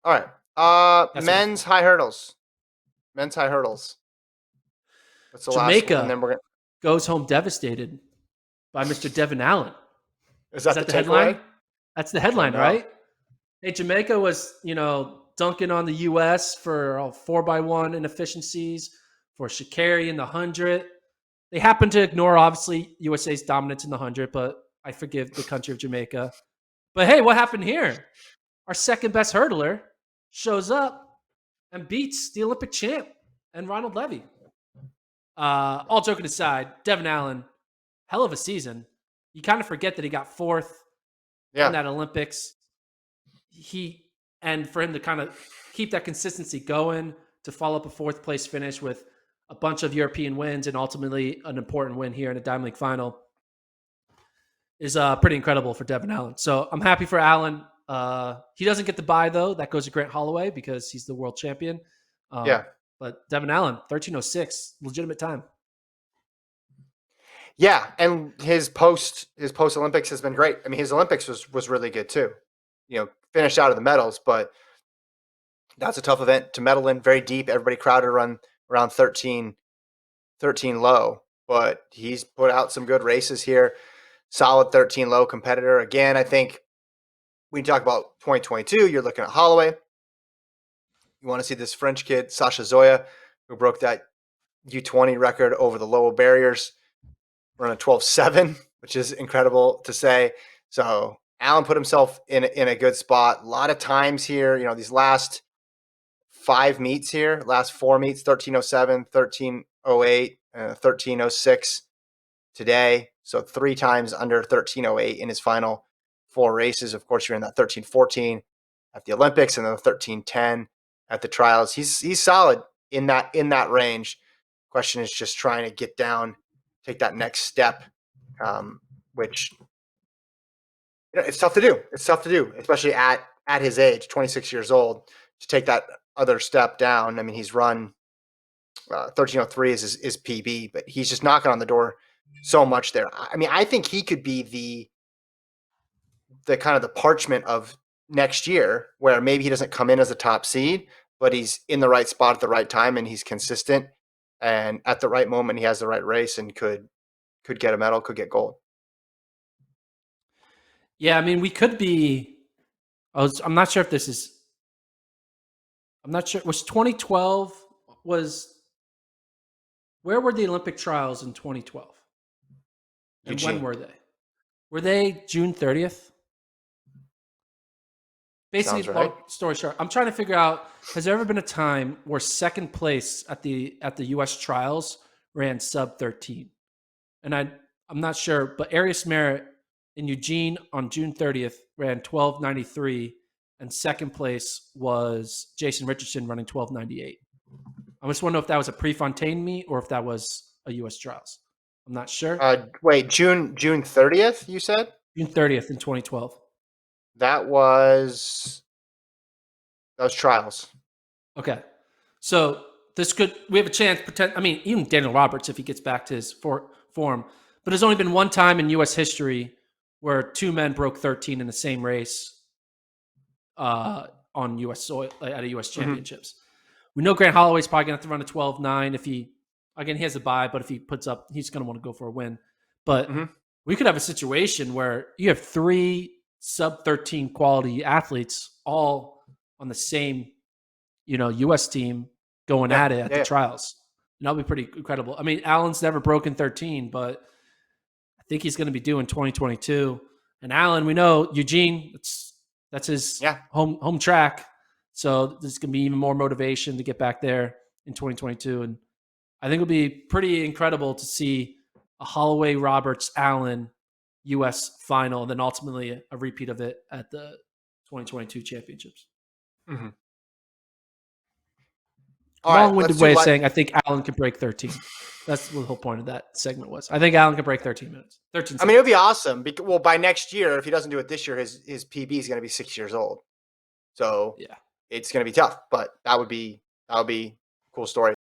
All right. That's Men's high hurdles. Men's high hurdles. That's the last one, and Jamaica then we're gonna. goes home devastated by Mr. Devon Allen. Is Is that the that the headline? takeaway? That's the Oh headline, no. right? Hey, Jamaica was, dunking on the U.S. for 4x1 inefficiencies, for Sha'Carri in the 100. They happened to ignore, obviously, USA's dominance in the 100, but I forgive the country of Jamaica. But hey, what happened here? Our second best hurdler shows up and beats the Olympic champ and Ronald Levy. All joking aside, Devon Allen, hell of a season. You kind of forget that he got fourth in Yeah. that Olympics. And for him to kind of keep that consistency going, to follow up a fourth place finish with a bunch of European wins and ultimately an important win here in a Diamond League final is pretty incredible for Devon Allen. So I'm happy for Allen. He doesn't get the bye though. That goes to Grant Holloway because he's the world champion. Yeah. But Devon Allen, 13:06, legitimate time. Yeah, and his post Olympics has been great. I mean, his Olympics was really good too. Finished out of the medals, but that's a tough event to medal in. Very deep. Everybody crowded around 13 low, but he's put out some good races here. Solid 13 low competitor. Again, I think when you talk about 2022, you're looking at Holloway. You want to see this French kid, Sasha Zoya, who broke that U20 record over the lower barriers, run a 12.7, which is incredible to say. So Allen put himself in a good spot. A lot of times here, these last 5 meets here, last 4 meets, 13.07, 13.08, 13.06 today. So 3 times under 13.08 in his final 4 races. Of course, you're in that 13.14 at the Olympics and then 13.10 at the trials. He's solid in that range. Question is just trying to get down, take that next step, which it's tough to do. It's tough to do, especially at his age, 26 years old, to take that other step down. I mean, he's run 13.03 is his PB, but he's just knocking on the door so much there. I mean, I think he could be the kind of the Parchment of next year, where maybe he doesn't come in as a top seed, but he's in the right spot at the right time and he's consistent, and at the right moment he has the right race and could get a medal, could get gold. Yeah, I mean, we could be. I'm not sure if this is. I'm not sure. Was 2012 was. Where were the Olympic trials in 2012? And Eugene. when were they? Were they June 30th? Basically, Sounds right. long story short, I'm trying to figure out: has there ever been a time where second place at the U.S. trials ran sub 13? And I'm not sure, but Arias Merritt in Eugene on June 30th ran 12.93, and second place was Jason Richardson running 12.98. I just want to know if that was a Prefontaine meet or if that was a U.S. trials. I'm not sure. Wait, June 30th, you said? June 30th in 2012. That was trials. Okay. So we have a chance, I mean, even Daniel Roberts, if he gets back to his form, but there's only been one time in U.S. history where 2 men broke 13 in the same race on U.S. soil at a U.S. championships. Mm-hmm. We know Grant Holloway's probably going to have to run a 12.9 if he has a bye, but if he puts up, he's going to want to go for a win. But we could have a situation where you have 3 sub 13 quality athletes all on the same, U.S. team going at it at the trials. And that'll be pretty incredible. I mean, Allen's never broken 13, but I think he's going to be doing 2022. And Allen, we know Eugene, that's his home track. So there's going to be even more motivation to get back there in 2022. And I think it'll be pretty incredible to see a Holloway, Roberts, Allen U.S. final, and then ultimately a repeat of it at the 2022 championships. Mm-hmm. Long-winded way of saying I think Allen can break 13. That's what the whole point of that segment was. I think Allen can break 13 minutes. 13 seconds. I mean, it would be awesome. Well, by next year, if he doesn't do it this year, his PB is going to be 6 years old. So it's going to be tough, but that would be a cool story.